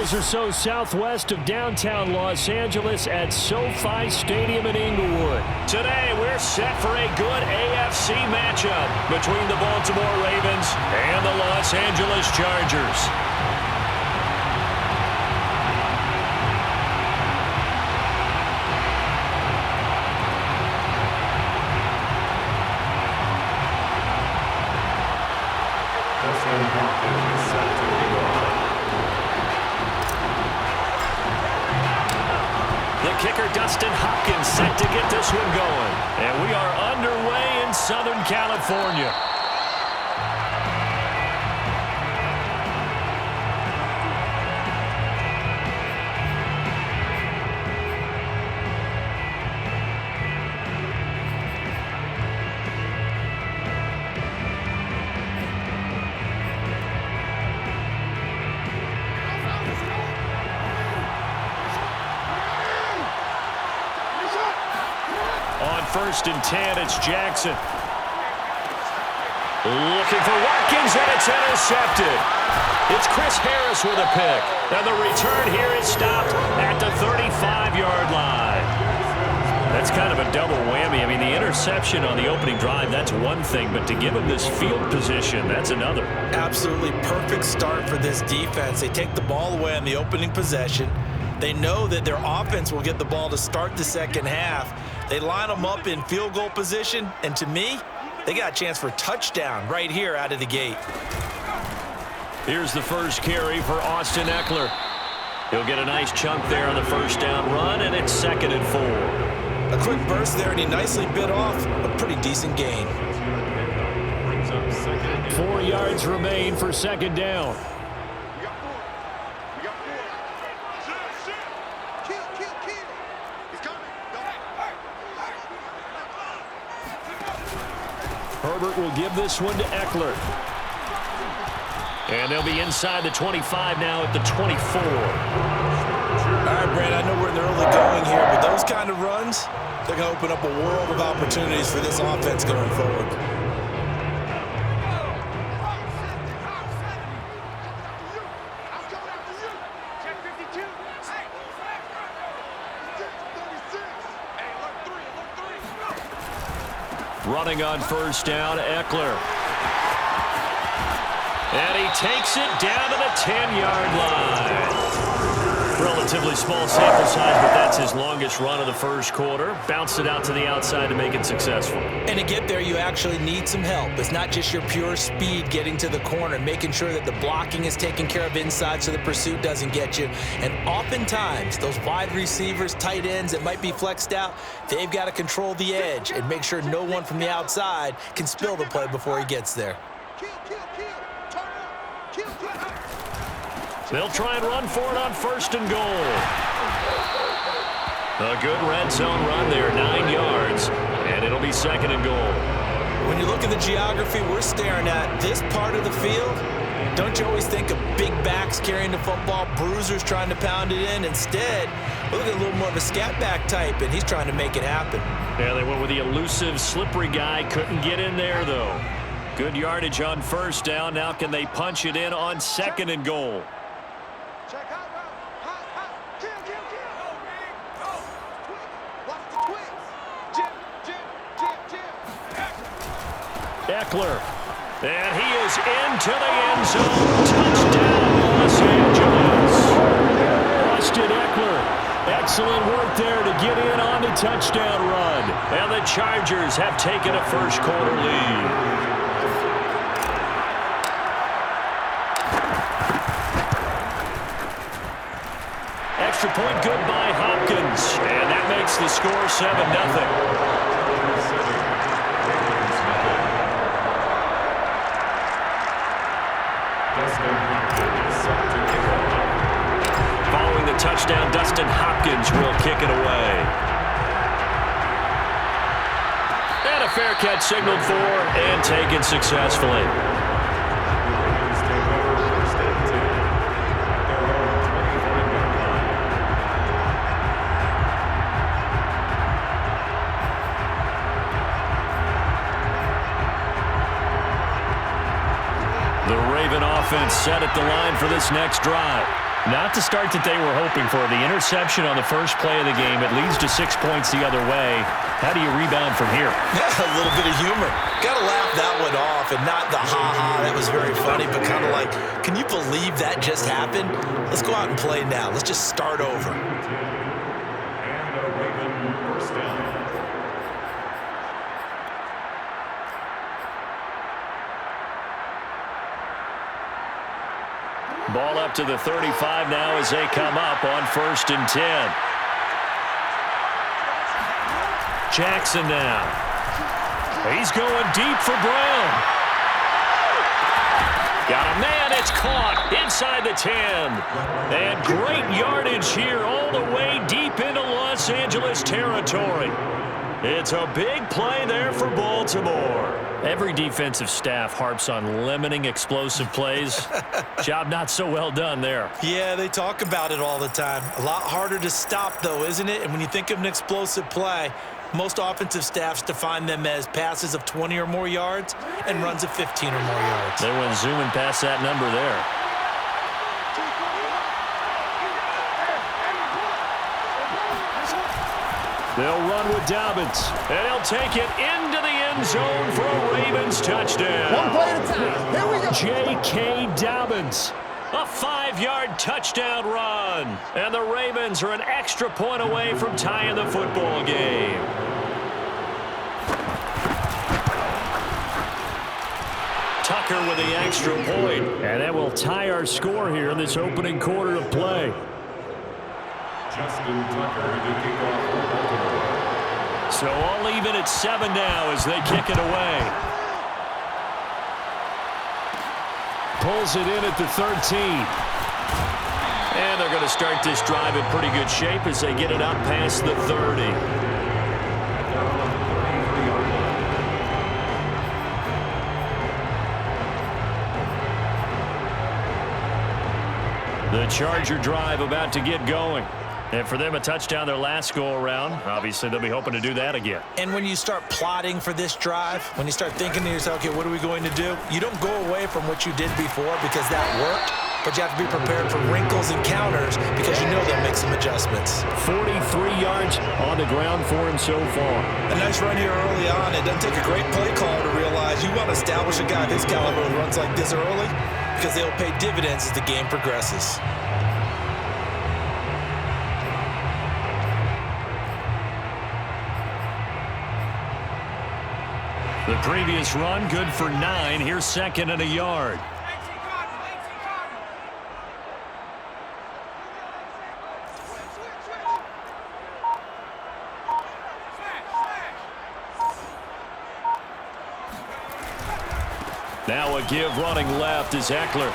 miles or so southwest of downtown Los Angeles at SoFi Stadium in Inglewood. Today, we're set for a good AFC matchup between the Baltimore Ravens and the Los Angeles Chargers. Kicker Dustin Hopkins set to get this one going. And we are underway in Southern California. First and 10, it's Jackson. Looking for Watkins, and it's intercepted. It's Chris Harris with a pick. And the return here is stopped at the 35-yard line. That's kind of a double whammy. I mean, the interception on the opening drive, that's one thing, but to give him this field position, that's another. Absolutely perfect start for this defense. They take the ball away on the opening possession. They know that their offense will get the ball to start the second half. They line them up in field goal position, and to me, they got a chance for touchdown right here out of the gate. Here's the first carry for Austin Ekeler. He'll get a nice chunk there on the first down run, and it's 2nd and 4. A quick burst there, and he nicely bit off a pretty decent gain. 4 yards remain for 2nd down. Herbert will give this one to Ekeler. And they'll be inside the 25 now at the 24. All right, Brad, I know we're in the early going here, but those kind of runs, they're going to open up a world of opportunities for this offense going forward. Running on first down, Ekeler. And he takes it down to the 10-yard line. Relatively small sample size, but that's his longest run of the first quarter. Bounced it out to the outside to make it successful. And to get there, you actually need some help. It's not just your pure speed getting to the corner, making sure that the blocking is taken care of inside so the pursuit doesn't get you. And oftentimes, those wide receivers, tight ends that might be flexed out, they've got to control the edge and make sure no one from the outside can spill the play before he gets there. They'll try and run for it on 1st and goal. A good red zone run there, 9 yards, and it'll be 2nd and goal. When you look at the geography we're staring at, this part of the field, don't you always think of big backs carrying the football, bruisers trying to pound it in? Instead, look at a little more of a scat back type, and he's trying to make it happen. Yeah, they went with the elusive, slippery guy. Couldn't get in there, though. Good yardage on first down. Now can they punch it in on 2nd and goal? Ekeler, and he is into the end zone. Touchdown, Los Angeles. Austin Ekeler, excellent work there to get in on the touchdown run. And the Chargers have taken a first quarter lead. Extra point good by Hopkins, and that makes the score 7-0. Following the touchdown, Dustin Hopkins will kick it away. And a fair catch signaled for and taken successfully. The Raven offense set at the line for this next drive. Not the start that they were hoping for. The interception on the first play of the game. It leads to 6 points the other way. How do you rebound from here? Yeah, a little bit of humor. Got to laugh that one off, and not the ha-ha. That was very funny, but kind of like, can you believe that just happened? Let's go out and play now. Let's just start over. Ball up to the 35 now as they come up on 1st and 10. Jackson now. He's going deep for Brown. Got a man. It's caught inside the 10. And great yardage here all the way deep into Los Angeles territory. It's a big play there for Baltimore. Every defensive staff harps on limiting explosive plays. Job not so well done there. Yeah, they talk about it all the time. A lot harder to stop, though, isn't it? And when you think of an explosive play, most offensive staffs define them as passes of 20 or more yards and runs of 15 or more yards. They went zooming past that number there. They'll run with Dobbins, and he'll take it into the end zone for a Ravens touchdown. One play at a time. Here we go. J.K. Dobbins, a 5-yard touchdown run. And the Ravens are an extra point away from tying the football game. Tucker with the extra point. And that will tie our score here in this opening quarter of play. Justin Tucker to kick off for Baltimore. So all even at 7 now as they kick it away. Pulls it in at the 13. And they're going to start this drive in pretty good shape as they get it up past the 30. The Charger drive about to get going. And for them, a touchdown their last go-around. Obviously, they'll be hoping to do that again. And when you start plotting for this drive, when you start thinking to yourself, okay, what are we going to do? You don't go away from what you did before because that worked, but you have to be prepared for wrinkles and counters because you know they'll make some adjustments. 43 yards on the ground for him so far. A nice run here early on. It doesn't take a great play caller to realize you want to establish a guy this caliber who runs like this early because they'll pay dividends as the game progresses. The previous run, good for 9. Here's 2nd and a yard. Now a give running left is Eckler.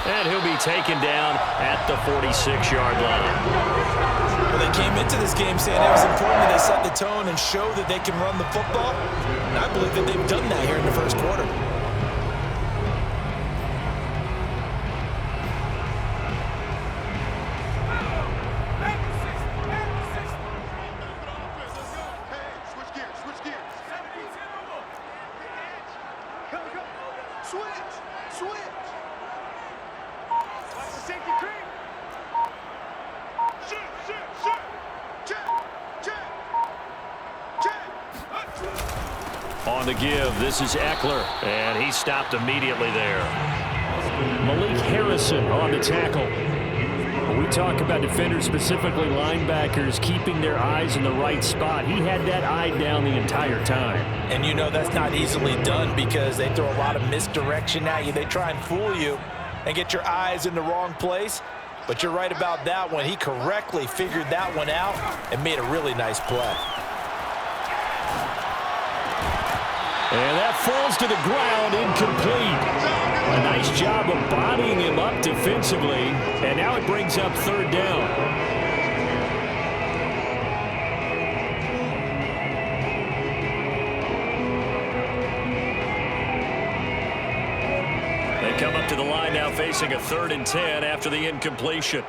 And he'll be taken down at the 46-yard line. Well, they came into this game saying it was important that they set the tone and show that they can run the football. And I believe that they've done that here in the first quarter. On the give, this is Eckler, and he stopped immediately there. Malik Harrison on the tackle. When we talk about defenders, specifically linebackers, keeping their eyes in the right spot, he had that eye down the entire time. And you know that's not easily done because they throw a lot of misdirection at you. They try and fool you and get your eyes in the wrong place. But you're right about that one. He correctly figured that one out and made a really nice play. And that falls to the ground, incomplete. A nice job of bodying him up defensively, and now it brings up 3rd down. They come up to the line now facing a 3rd and 10 after the incompletion.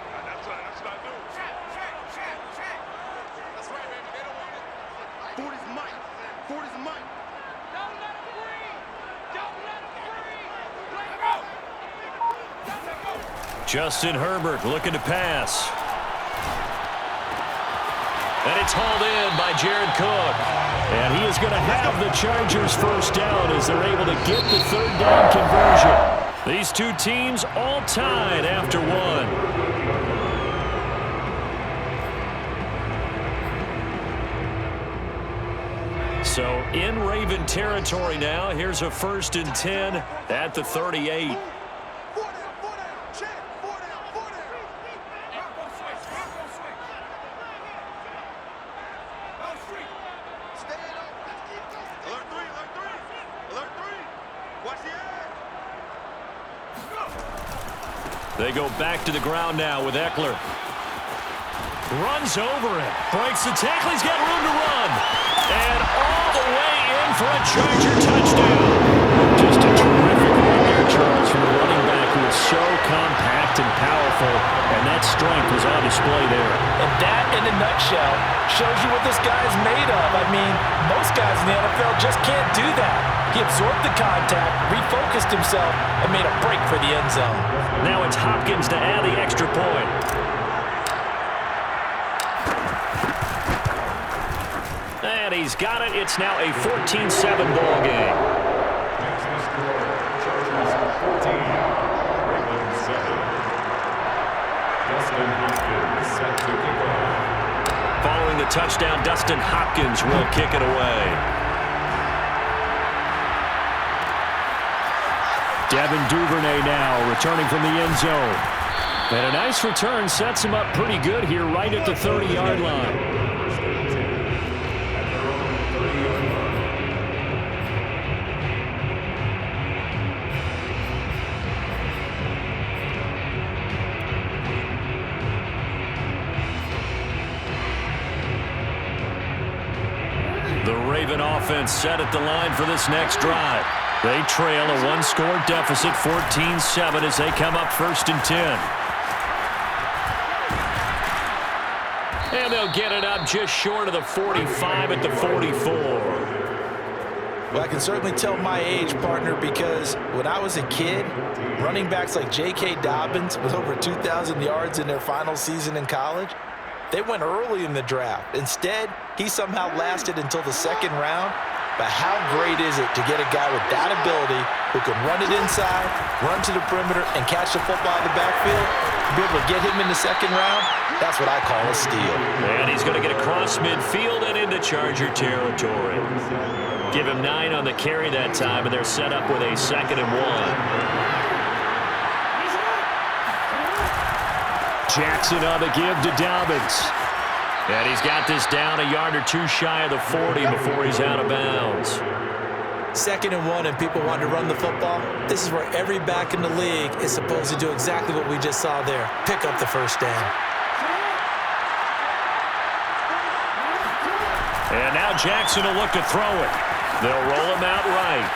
Justin Herbert looking to pass. And it's hauled in by Jared Cook. And he is going to have the Chargers first down as they're able to get the third down conversion. These two teams all tied after one. So in Raven territory now. Here's a 1st and 10 at the 38. They go back to the ground now with Eckler. Runs over it. Breaks the tackle. He's got room to run. And all the way in for a Charger touchdown. Just a terrific run there, Charles, from the running back who is so compact and powerful. And that strength was on display there. And that, in a nutshell, shows you what this guy is made of. I mean, most guys in the NFL just can't do that. He absorbed the contact, refocused himself, and made a break for the end zone. Now it's Hopkins to add the extra point. And he's got it. It's now a 14-7 ball game. Chargers 14, Ravens 7. Dustin Hopkins set to kick off. Following the touchdown, Dustin Hopkins will kick it away. Devin Duvernay now returning from the end zone. And a nice return sets him up pretty good here right at the 30-yard line. The Raven offense set at the line for this next drive. They trail a one-score deficit, 14-7, as they come up 1st and 10. And they'll get it up just short of the 45 at the 44. Well, I can certainly tell my age, partner, because when I was a kid, running backs like J.K. Dobbins with over 2,000 yards in their final season in college, they went early in the draft. Instead, he somehow lasted until the 2nd round. But how great is it to get a guy with that ability who can run it inside, run to the perimeter, and catch the football in the backfield? To be able to get him in the 2nd round, that's what I call a steal. And he's going to get across midfield and into Charger territory. Give him 9 on the carry that time, and they're set up with a 2nd and 1. Jackson on the give to Dobbins. And he's got this down a yard or 2 shy of the 40 before he's out of bounds. 2nd and 1 and people want to run the football. This is where every back in the league is supposed to do exactly what we just saw there. Pick up the first down. And now Jackson will look to throw it. They'll roll him out right.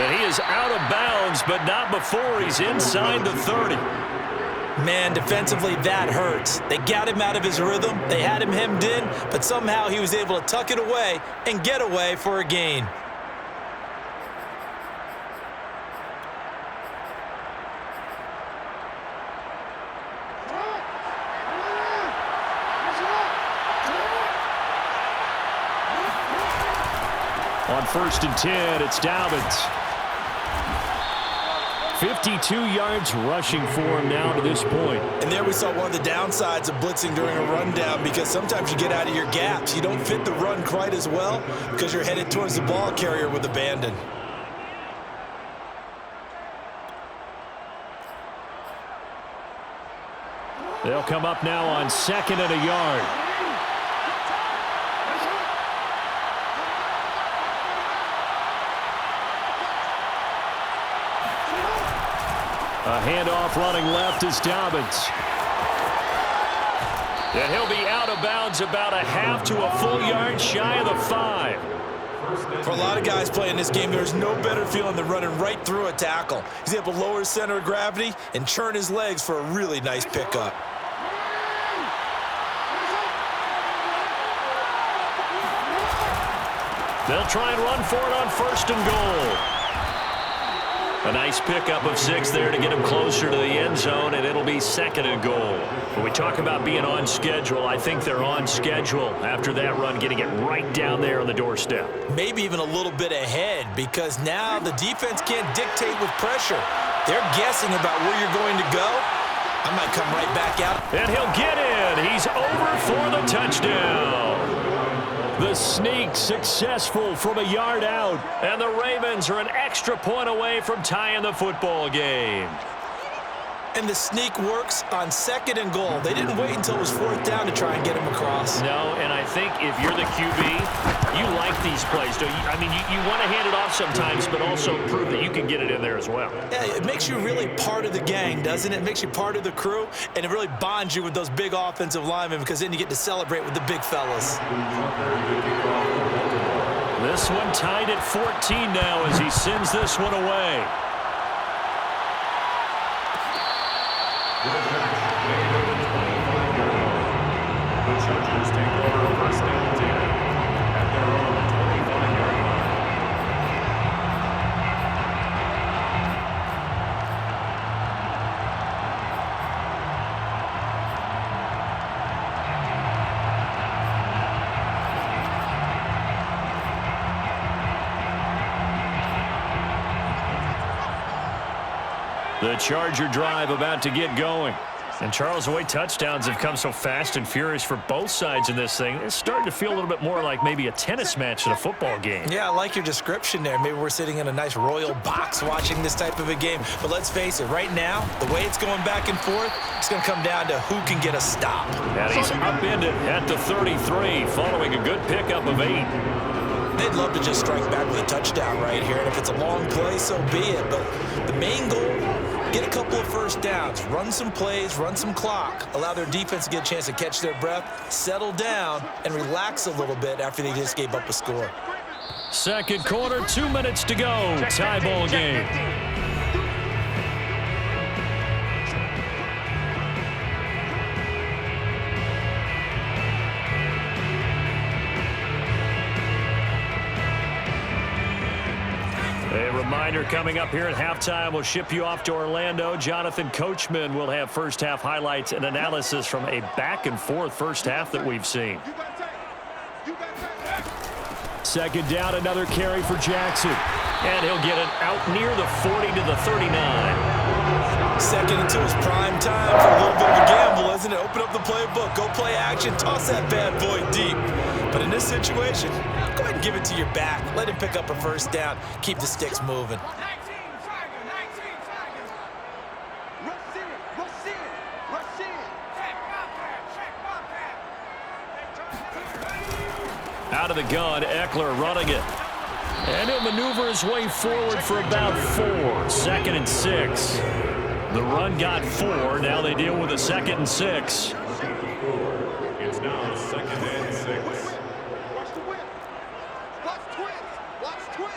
And he is out of bounds, but not before he's inside the 30. Man, defensively, that hurts. They got him out of his rhythm. They had him hemmed in, but somehow he was able to tuck it away and get away for a gain. On 1st and 10, it's Dobbins. 52 yards rushing for him now to this point. And there we saw one of the downsides of blitzing during a rundown, because sometimes you get out of your gaps. You don't fit the run quite as well because you're headed towards the ball carrier with abandon. They'll come up now on 2nd and a yard. A handoff running left is Dobbins. And he'll be out of bounds about a half to a full yard shy of the 5. For a lot of guys playing this game, there's no better feeling than running right through a tackle. He's able to lower his center of gravity and churn his legs for a really nice pickup. They'll try and run for it on 1st and goal. A nice pickup of 6 there to get him closer to the end zone, and it'll be 2nd and goal. When we talk about being on schedule, I think they're on schedule after that run, getting it right down there on the doorstep. Maybe even a little bit ahead, because now the defense can't dictate with pressure. They're guessing about where you're going to go. I might come right back out. And he'll get in. He's over for the touchdown. The sneak successful from a yard out. And the Ravens are an extra point away from tying the football game. And the sneak works on 2nd and goal. They didn't wait until it was 4th down to try and get him across. No, and I think if you're the QB, you like these plays, don't you? I mean, you want to hand it off sometimes, but also prove that you can get it in there as well. Yeah, it makes you really part of the gang, doesn't it? It makes you part of the crew, and it really bonds you with those big offensive linemen, because then you get to celebrate with the big fellas. This one tied at 14 now as he sends this one away. The Chargers take over 1st and 10 at their own 25-yard line. The Charger drive about to get going. And Charles, the way touchdowns have come so fast and furious for both sides in this thing, it's starting to feel a little bit more like maybe a tennis match than a football game. Yeah, I like your description there. Maybe we're sitting in a nice royal box watching this type of a game. But let's face it, right now, the way it's going back and forth, it's going to come down to who can get a stop. And he's upended at the 33 following a good pickup of 8. They'd love to just strike back with a touchdown right here. And if it's a long play, so be it. But the main goal, get a couple of 1st downs, run some plays, run some clock, allow their defense to get a chance to catch their breath, settle down, and relax a little bit after they just gave up a score. 2nd quarter, 2 minutes to go. Tie ball game. A reminder coming up here at halftime, we'll ship you off to Orlando. Jonathan Coachman will have first half highlights and analysis from a back and forth first half that we've seen. 2nd down, another carry for Jackson. And he'll get it out near the 40 to the 39. 2nd until it's prime time for a little bit of a gamble, isn't it? Open up the playbook, go play action, toss that bad boy deep. But in this situation, go ahead and give it to your back. Let him pick up a 1st down. Keep the sticks moving. Out of the gun, Eckler running it. And he'll maneuver his way forward for about 4. 2nd and 6. The run got 4. Now they deal with a 2nd and 6. It's now 2nd and 6. Watch the whip. Watch twins. Watch twins.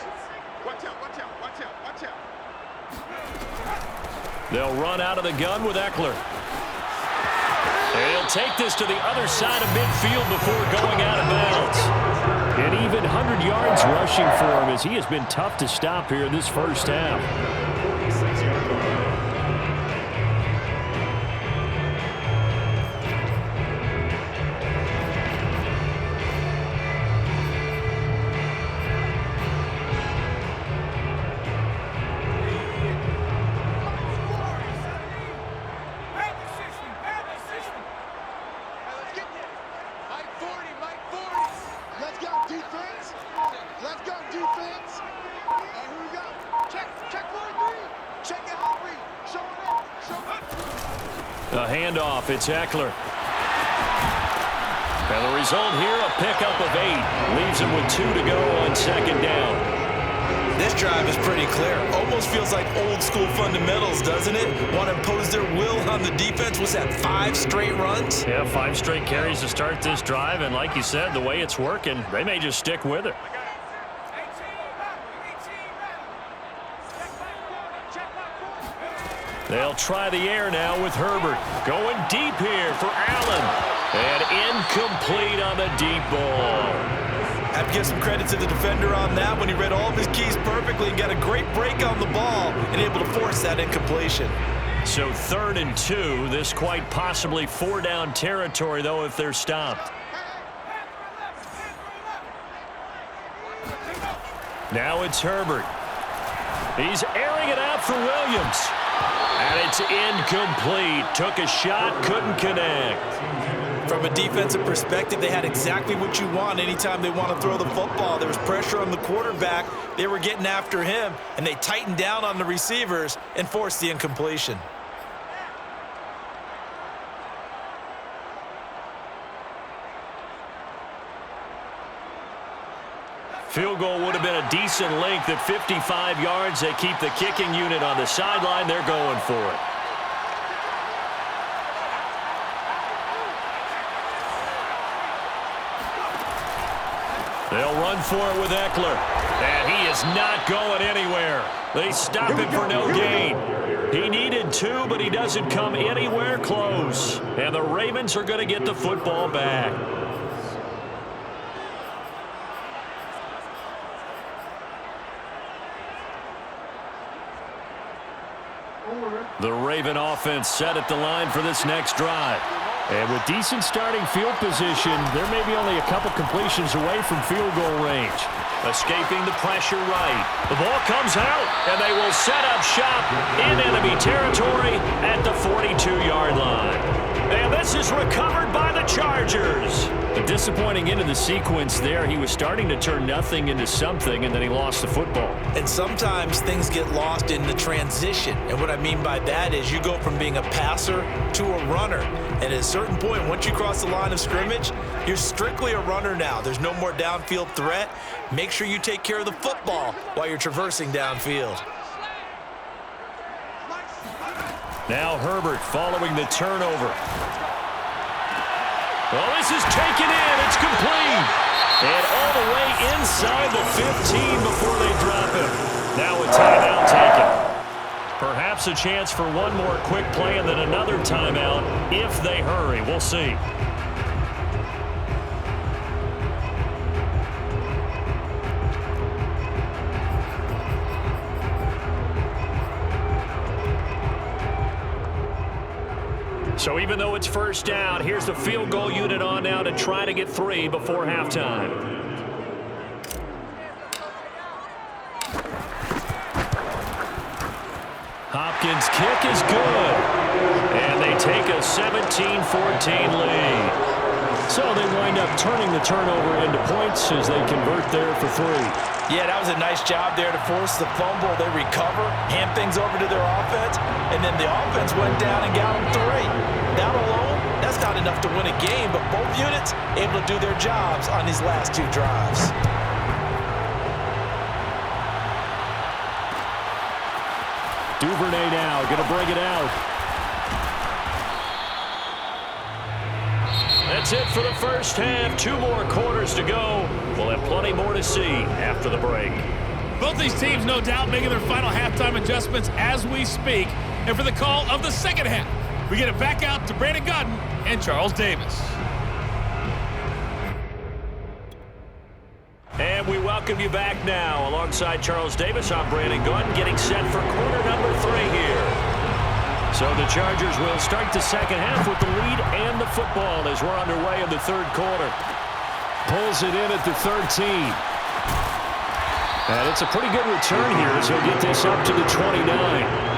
Watch out, watch out, watch out, watch out. They'll run out of the gun with Eckler. And he'll take this to the other side of midfield before going out of bounds. And even 100 yards rushing for him as he has been tough to stop here in this first half. 6-yard line. A handoff, it's Eckler. And the result here, a pickup of 8. Leaves him with 2 to go on 2nd down. This drive is pretty clear. Almost feels like old school fundamentals, doesn't it? Want to impose their will on the defense. Was that 5 straight runs? Yeah, 5 straight carries to start this drive. And like you said, the way it's working, they may just stick with it. They'll try the air now with Herbert. Going deep here for Allen. And incomplete on the deep ball. I have to give some credit to the defender on that when he read all of his keys perfectly and got a great break on the ball and able to force that incompletion. So 3rd and 2. This quite possibly 4-down territory, though, if they're stopped. Now it's Herbert. He's airing it out for Williams. And it's incomplete. Took a shot, couldn't connect. From a defensive perspective, they had exactly what you want anytime they want to throw the football. There was pressure on the quarterback. They were getting after him, and they tightened down on the receivers and forced the incompletion. Field goal would have been a decent length at 55 yards. They keep the kicking unit on the sideline. They're going for it. They'll run for it with Eckler. And he is not going anywhere. They stop him for no gain. He needed 2, but he doesn't come anywhere close. And the Ravens are going to get the football back. The Raven offense set at the line for this next drive. And with decent starting field position, there may be only a couple completions away from field goal range. Escaping the pressure right. The ball comes out, and they will set up shop in enemy territory at the 42-yard line. And this is recovered by the Chargers. A disappointing end of the sequence there. He was starting to turn nothing into something, and then he lost the football. And sometimes things get lost in the transition. And what I mean by that is you go from being a passer to a runner. And at a certain point, once you cross the line of scrimmage, you're strictly a runner now. There's no more downfield threat. Make sure you take care of the football while you're traversing downfield. Now Herbert following the turnover. Well, this is taken in. It's complete. And all the way inside the 15 before they drop him. Now a timeout taken. Perhaps a chance for one more quick play and then another timeout if they hurry. We'll see. So even though it's first down, here's the field goal unit on now to try to get 3 before halftime. Hopkins' kick is good. And they take a 17-14 lead. So they wind up turning the turnover into points as they convert there for 3. Yeah, that was a nice job there to force the fumble. They recover, hand things over to their offense, and then the offense went down and got them 3. That alone, that's not enough to win a game, but both units able to do their jobs on these last 2 drives. Duvernay now going to bring it out. That's it for the first half. 2 more quarters to go. We'll have plenty more to see after the break. Both these teams, no doubt, making their final halftime adjustments as we speak. And for the call of the second half, we get it back out to Brandon Gaudin and Charles Davis. And we welcome you back now. Alongside Charles Davis, I'm Brandon Gaudin, getting set for quarter number 3 here. So the Chargers will start the second half with the lead and the football as we're underway in the 3rd quarter. Pulls it in at the 13. And it's a pretty good return here as he'll get this up to the 29.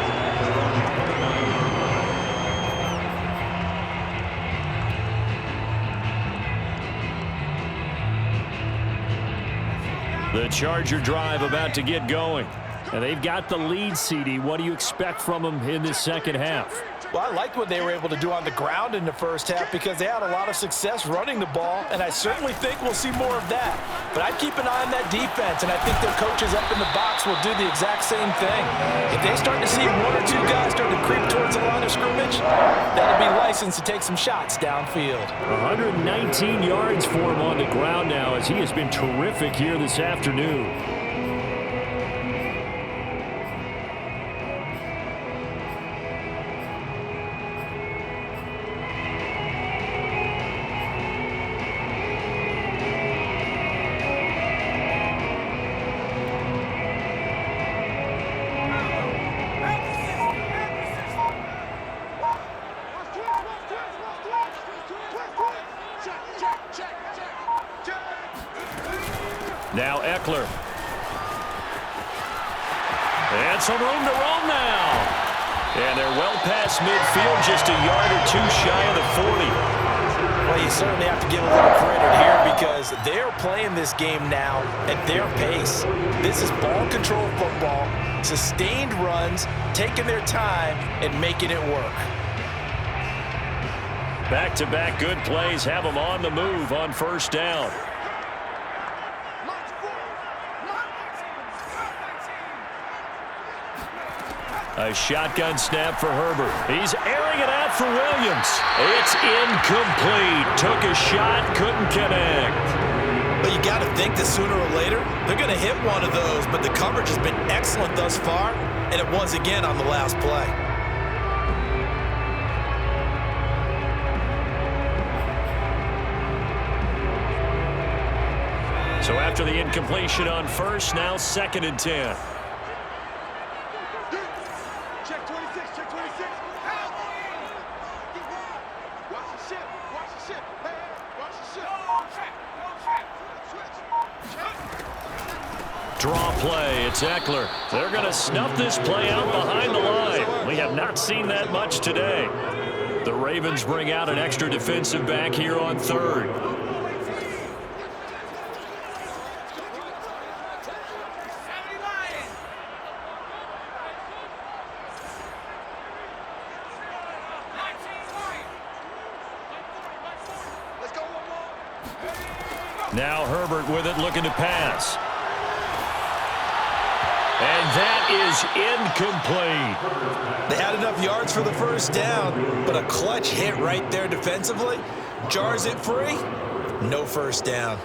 The Charger drive about to get going. And they've got the lead, CD. What do you expect from them in this second half? Well, I liked what they were able to do on the ground in the first half because they had a lot of success running the ball, and I certainly think we'll see more of that. But I'd keep an eye on that defense, and I think their coaches up in the box will do the exact same thing. If they start to see 1 or 2 guys start to creep towards the line of scrimmage, that'll be licensed to take some shots downfield. 119 yards for him on the ground now as he has been terrific here this afternoon. Now Eckler. And some room to roam now. And they're well past midfield, just a yard or two shy of the 40. Well, you certainly have to give a little credit here because they're playing this game now at their pace. This is ball control football, sustained runs, taking their time and making it work. Back-to-back good plays have them on the move on first down. A shotgun snap for Herbert. He's airing it out for Williams. It's incomplete. Took a shot, couldn't connect. But you got to think that sooner or later, they're going to hit one of those. But the coverage has been excellent thus far, and it was again on the last play. So after the incompletion on first, now 2nd and 10. Check 26, check 26. Watch the ship, watch the ship. Hey, watch the ship. Switch. Draw play, it's Eckler. They're going to snuff this play out behind the line. We have not seen that much today. The Ravens bring out an extra defensive back here on 3rd. Now Herbert with it, looking to pass. And that is incomplete. They had enough yards for the first down, but a clutch hit right there defensively. Jars it free. No first down.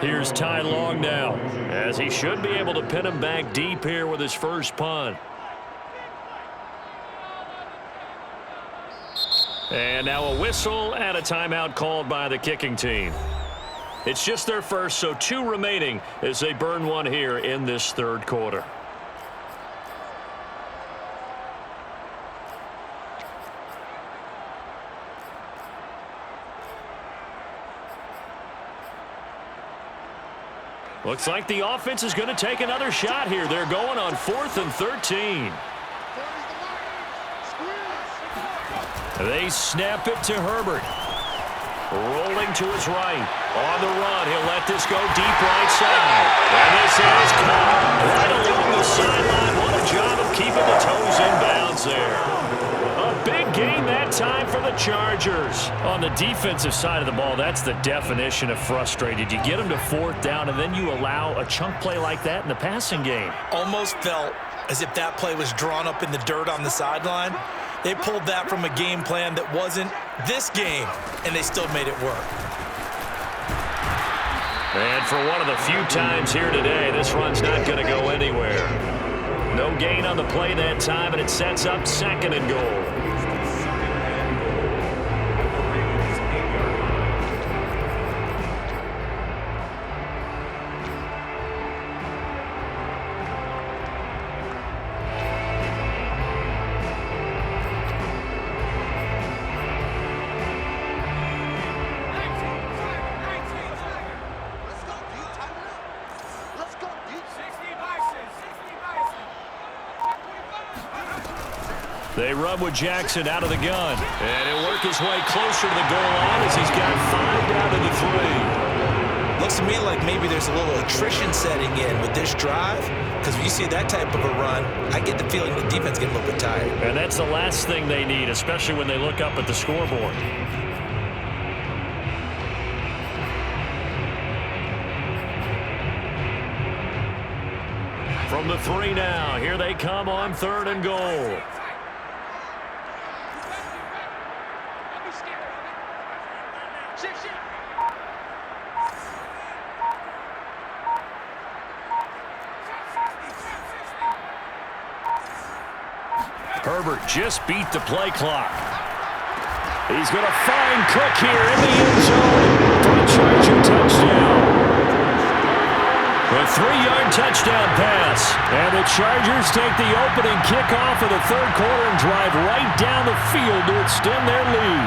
Here's Ty Long now, as he should be able to pin him back deep here with his first punt. And now a whistle and a timeout called by the kicking team. It's just their first, so 2 remaining as they burn one here in this 3rd quarter. Looks like the offense is going to take another shot here. They're going on 4th and 13. They snap it to Herbert. Rolling to his right. On the run, he'll let this go deep right side. And this is caught right along the sideline. What a job of keeping the toes in bounds there. A big gain that time for the Chargers. On the defensive side of the ball, that's the definition of frustrated. You get them to 4th down, and then you allow a chunk play like that in the passing game. Almost felt as if that play was drawn up in the dirt on the sideline. They pulled that from a game plan that wasn't this game, and they still made it work. And for one of the few times here today, this run's not going to go anywhere. No gain on the play that time, and it sets up 2nd and goal. They run with Jackson out of the gun. And he'll work his way closer to the goal line as he's got 5 down to the 3. Looks to me like maybe there's a little attrition setting in with this drive. Because when you see that type of a run, I get the feeling the defense getting a little bit tired. And that's the last thing they need, especially when they look up at the scoreboard. From the 3 now, here they come on 3rd and goal. Herbert just beat the play clock. He's going to find Cook here in the end zone for a Charger touchdown. A 3-yard touchdown pass. And the Chargers take the opening kickoff of the 3rd quarter and drive right down the field to extend their lead.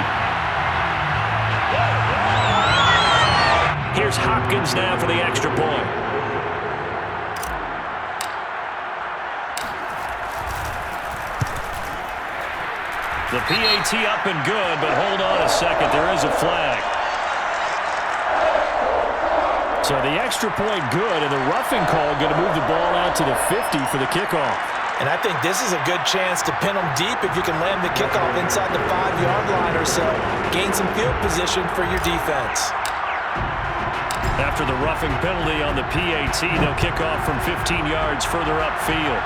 Here's Hopkins now for the extra point. The PAT up and good, but hold on a second. There is a flag. So the extra point good, and the roughing call going to move the ball out to the 50 for the kickoff. And I think this is a good chance to pin them deep if you can land the kickoff inside the 5-yard line or so. Gain some field position for your defense. After the roughing penalty on the PAT, they'll kick off from 15 yards further upfield.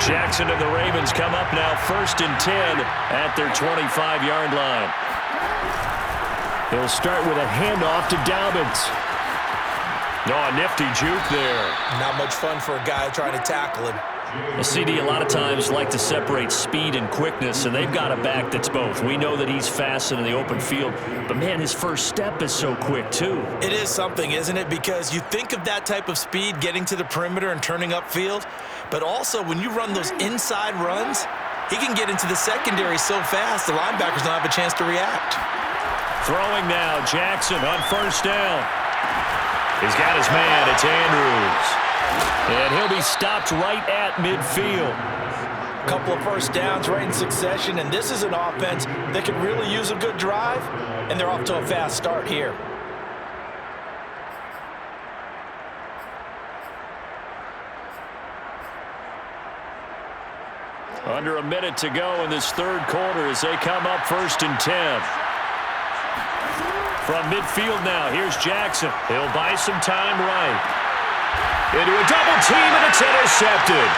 Jackson and the Ravens come up now 1st and 10 at their 25-yard line. They'll start with a handoff to Dobbins. Oh, a nifty juke there. Not much fun for a guy trying to tackle him. A CD a lot of times like to separate speed and quickness, and they've got a back that's both. We know that he's fast in the open field, but man, his first step is so quick too. It is something, isn't it? Because you think of that type of speed getting to the perimeter and turning upfield, but also when you run those inside runs, he can get into the secondary so fast the linebackers don't have a chance to react. Throwing now, Jackson on 1st down. He's got his man, it's Andrews. And he'll be stopped right at midfield. A couple of first downs right in succession, and this is an offense that could really use a good drive, and they're off to a fast start here. Under a minute to go in this 3rd quarter as they come up 1st and 10. From midfield now, here's Jackson. He'll buy some time right. Into a double team, and it's intercepted.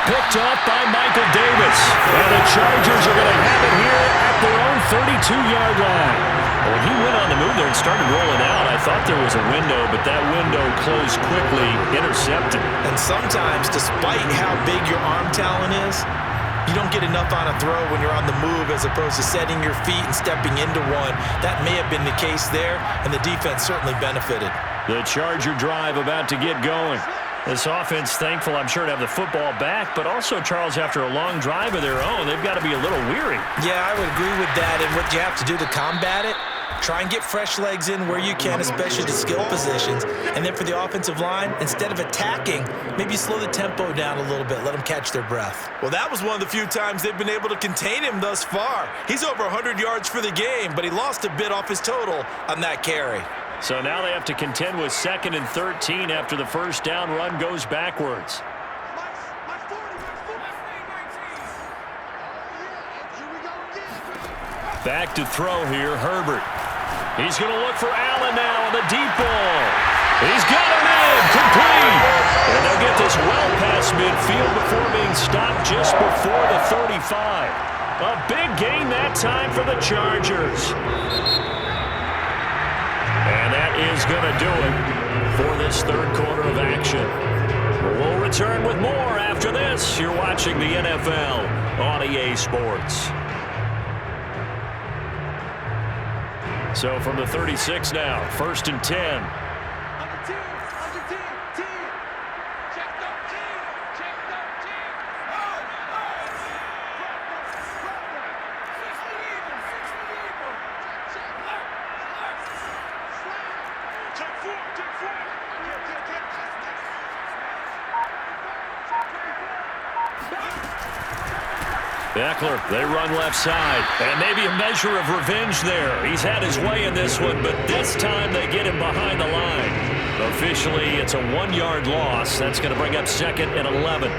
Picked up by Michael Davis. And the Chargers are going to have it here at their own 32-yard line. When he went on the move there and started rolling out, I thought there was a window, but that window closed quickly, intercepted. And sometimes, despite how big your arm talent is, you don't get enough on a throw when you're on the move as opposed to setting your feet and stepping into one. That may have been the case there, and the defense certainly benefited. The Charger drive about to get going. This offense thankful, I'm sure, to have the football back, but also, Charles, after a long drive of their own, they've got to be a little weary. Yeah, I would agree with that, and what you have to do to combat it, try and get fresh legs in where you can, especially to skill positions. And then for the offensive line, instead of attacking, maybe slow the tempo down a little bit, let them catch their breath. Well, that was one of the few times they've been able to contain him thus far. He's over 100 yards for the game, but he lost a bit off his total on that carry. So now they have to contend with 2nd and 13 after the first down run goes backwards. Back to throw here, Herbert. He's going to look for Allen now on the deep ball. He's got him in, complete. And they'll get this well past midfield before being stopped just before the 35. A big gain that time for the Chargers. And that is going to do it for this 3rd quarter of action. We'll return with more after this. You're watching the NFL on EA Sports. So from the 36 now, 1st and 10. Eckler, they run left side, and maybe a measure of revenge there. He's had his way in this one, but this time they get him behind the line. Officially, it's a 1-yard loss. That's going to bring up 2nd and 11.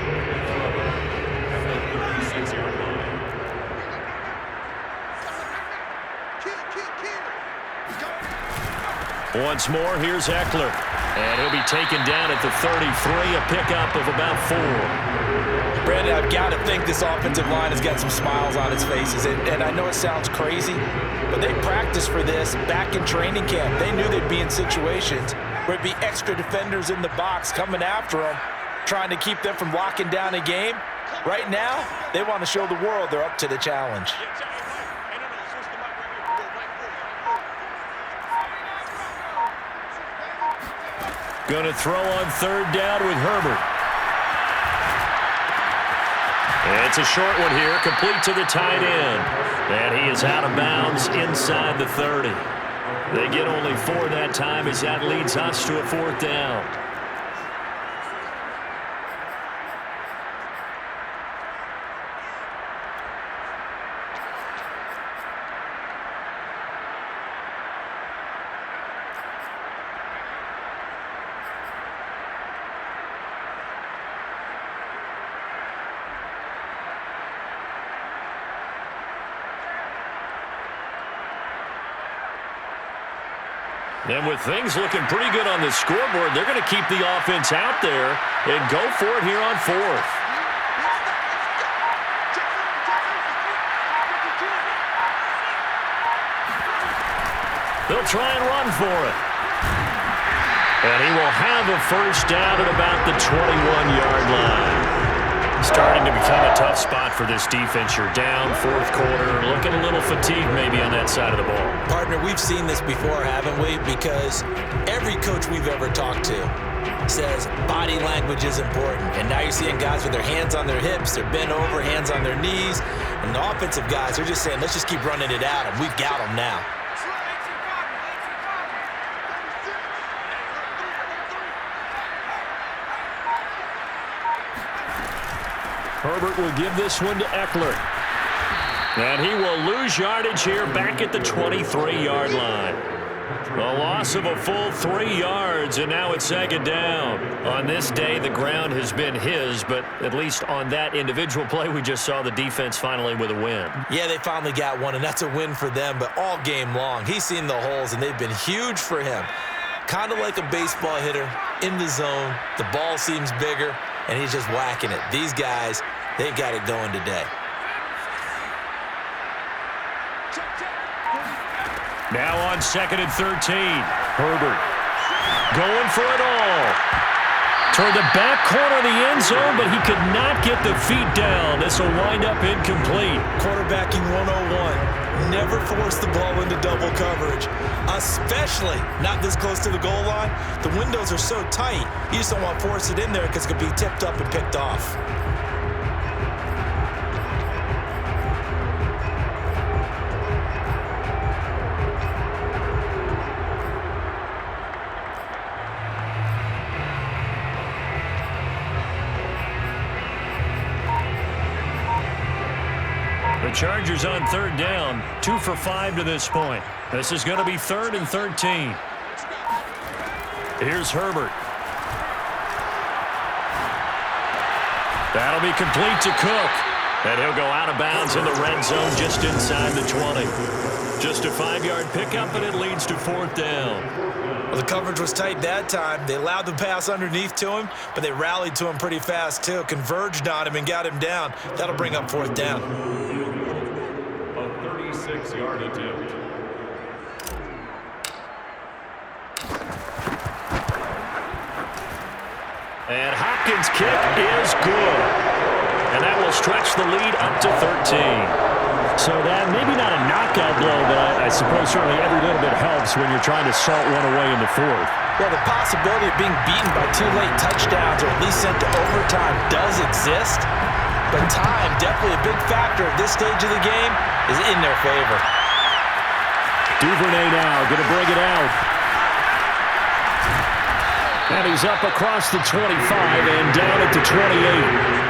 Once more, here's Eckler, and he'll be taken down at the 33, a pickup of about 4. Brandon, I've got to think this offensive line has got some smiles on its faces. And I know it sounds crazy, but they practiced for this back in training camp. They knew they'd be in situations where it'd be extra defenders in the box coming after them. trying to keep them from locking down a game. Right now, they want to show the world they're up to the challenge. Going to throw on third down with Herbert. It's a short one here, complete to the tight end. And he is out of bounds inside the 30. They get only 4 that time as that leads us to a 4th down. And with things looking pretty good on the scoreboard, they're going to keep the offense out there and go for it here on 4th. They'll try and run for it. And he will have a first down at about the 21-yard line. Starting to become a tough spot for this defense. You're down 4th quarter, looking a little fatigued maybe on that side of the ball. Partner, we've seen this before, haven't we? Because every coach we've ever talked to says body language is important. And now you're seeing guys with their hands on their hips, they're bent over, hands on their knees. And the offensive guys are just saying, let's just keep running it at them. We've got them now. Herbert will give this one to Eckler. And he will lose yardage here back at the 23-yard line. A loss of a full 3 yards, and now it's 2nd down. On this day, the ground has been his, but at least on that individual play, we just saw the defense finally with a win. Yeah, they finally got one, and that's a win for them, but all game long, he's seen the holes, and they've been huge for him. Kind of like a baseball hitter in the zone. The ball seems bigger, and he's just whacking it. These guys, they've got it going today. Now on 2nd and 13. Herbert going for it all. Toward the back corner of the end zone, but he could not get the feet down. This will wind up incomplete. Quarterbacking 101. Never force the ball into double coverage, especially not this close to the goal line. The windows are so tight, you just don't want to force it in there because it could be tipped up and picked off. The Chargers on 3rd down, 2 for 5 to this point. This is going to be 3rd and 13. Here's Herbert. That'll be complete to Cook. And he'll go out of bounds in the red zone just inside the 20. Just a 5-yard pickup, and it leads to 4th down. Well, the coverage was tight that time. They allowed the pass underneath to him, but they rallied to him pretty fast, too. Converged on him and got him down. That'll bring up 4th down. A 36-yard attempt. And Hopkins' kick is good. And that will stretch the lead up to 13. So that maybe not a knockout blow, but I suppose certainly every little bit helps when you're trying to salt one away in the 4th. Well, the possibility of being beaten by 2 late touchdowns or at least sent to overtime does exist. But time, definitely a big factor at this stage of the game, is in their favor. Duvernay now going to bring it out. And he's up across the 25 and down at the 28.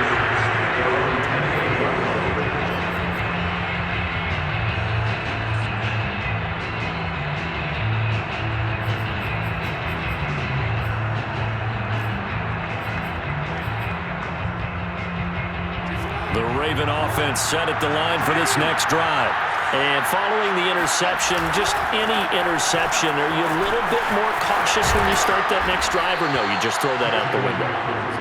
The Raven offense set at the line for this next drive. And following the interception, just any interception, are you a little bit more cautious when you start that next drive, or no, you just throw that out the window?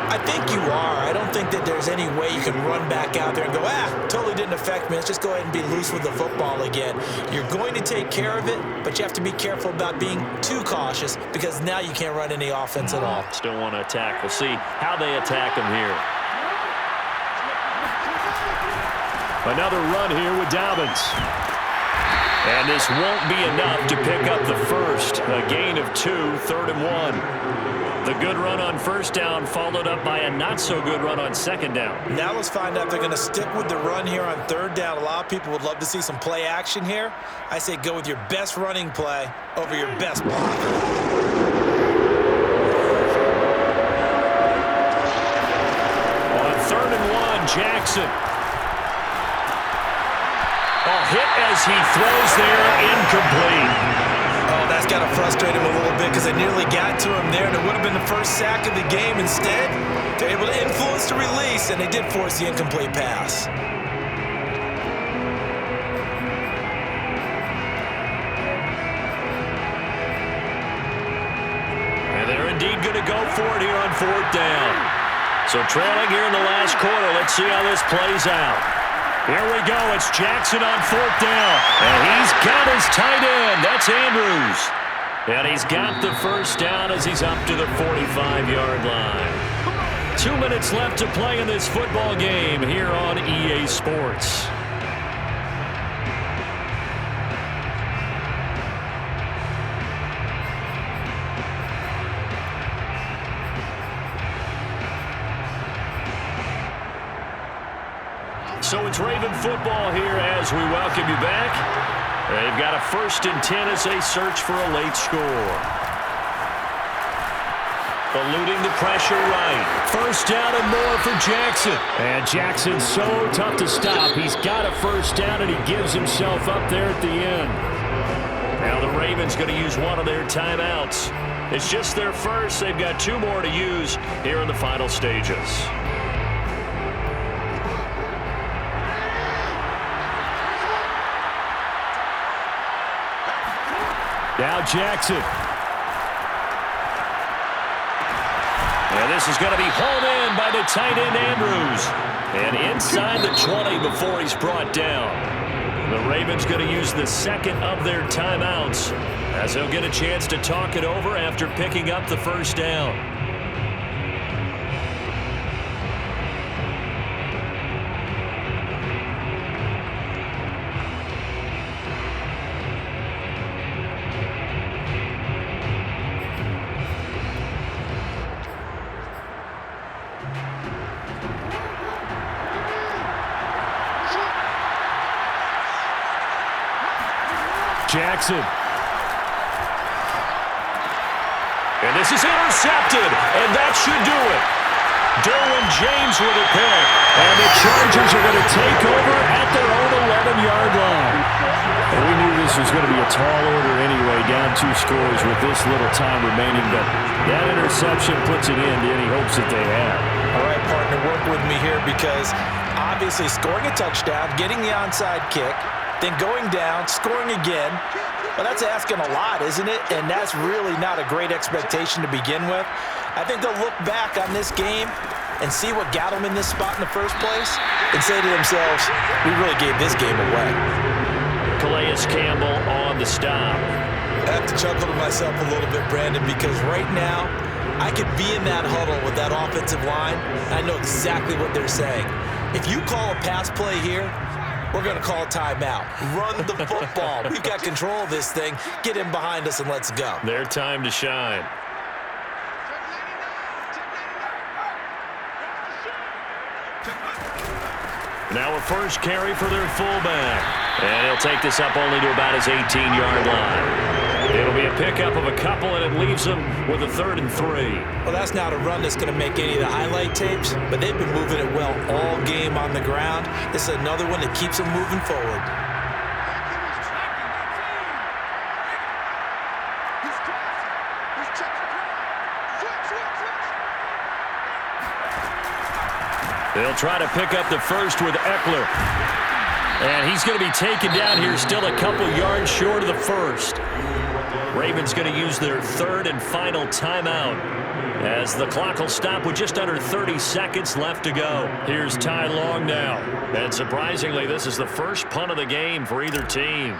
I think you are. I don't think that there's any way you can run back out there and go, totally didn't affect me. Let's just go ahead and be loose with the football again. You're going to take care of it, but you have to be careful about being too cautious because now you can't run any offense at all. Still want to attack. We'll see how they attack them here. Another run here with Dobbins. And this won't be enough to pick up the first. A gain of 2, 3rd and 1. The good run on first down followed up by a not-so-good run on second down. Now let's find out if they're going to stick with the run here on 3rd down. A lot of people would love to see some play action here. I say go with your best running play over your best blocker. On 3rd and 1, Jackson. Hit as he throws there, incomplete. Oh, that's got to frustrate him a little bit because they nearly got to him there, and it would have been the first sack of the game. Instead, they're able to influence the release, and they did force the incomplete pass. And they're indeed going to go for it here on 4th down. So trailing here in the last quarter, let's see how this plays out. Here we go. It's Jackson on 4th down. And he's got his tight end. That's Andrews. And he's got the first down as he's up to the 45-yard line. 2 minutes left to play in this football game here on EA Sports. So it's Raven football here as we welcome you back. They've got a 1st and 10 as they search for a late score. Eluding the pressure right. 1st down and more for Jackson. And Jackson's so tough to stop. He's got a 1st down, and he gives himself up there at the end. Now the Ravens going to use one of their timeouts. It's just their first. They've got 2 more to use here in the final stages. Now Jackson. And this is going to be hauled in by the tight end Andrews. And inside the 20 before he's brought down. The Ravens going to use the second of their timeouts as they'll get a chance to talk it over after picking up the 1st down. Jackson. And this is intercepted, and that should do it. Derwin James with a pick. And the Chargers are going to take over at their own 11-yard line. And we knew this was going to be a tall order anyway, down 2 scores with this little time remaining, but that interception puts it into any hopes that they have. All right, partner, work with me here because obviously scoring a touchdown, getting the onside kick, then going down, scoring again. Well, that's asking a lot, isn't it? And that's really not a great expectation to begin with. I think they'll look back on this game and see what got them in this spot in the first place and say to themselves, we really gave this game away. Calais Campbell on the stop. I have to chuckle to myself a little bit, Brandon, because right now I could be in that huddle with that offensive line, and I know exactly what they're saying. If you call a pass play here, we're going to call a timeout. Run the football. We've got control of this thing. Get in behind us and let's go. Their time to shine. Now a first carry for their fullback. And he'll take this up only to about his 18-yard line. It'll be a pickup of a couple, and it leaves them with a 3rd and 3. Well, that's not a run that's going to make any of the highlight tapes, but they've been moving it well all game on the ground. This is another one that keeps them moving forward. They'll try to pick up the first with Eckler. And he's going to be taken down here, still a couple yards short of the first. Ravens going to use their third and final timeout as the clock will stop with just under 30 seconds left to go. Here's Ty Long now. And surprisingly, this is the first punt of the game for either team.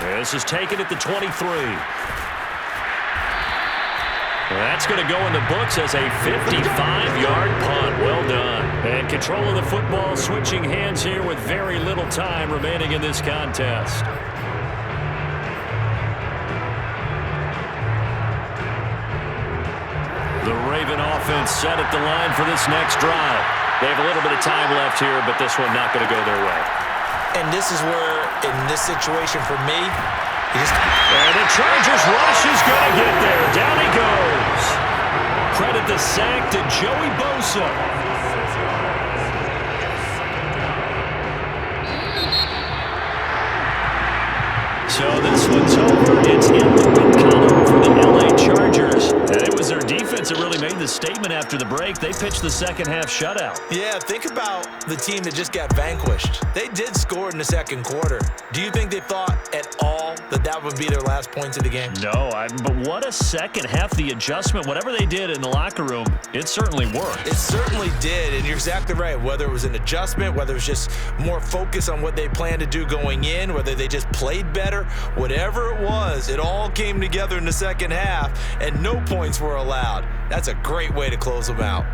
This is taken at the 23. That's going to go in the books as a 55-yard punt. Well done. And control of the football switching hands here with very little time remaining in this contest. The Raven offense set at the line for this next drive. They have a little bit of time left here, but this one not going to go their way. And this is where, in this situation for me, and the Chargers rush is going to get there. Down he goes. Credit the sack to Joey Bosa. So this one's over. It's in the win column for the LA Chargers. And it was their defense that really made the statement after the break. They pitched the second half shutout. Yeah, think about the team that just got vanquished. They did score in the second quarter. Do you think they thought at all that that would be their last points of the game? No, but what a second half. The adjustment, whatever they did in the locker room, it certainly worked. It certainly did, and you're exactly right. Whether it was an adjustment, whether it was just more focus on what they planned to do going in, whether they just played better, whatever it was, it all came together in the second half, and no points were allowed. That's a great way to close them out.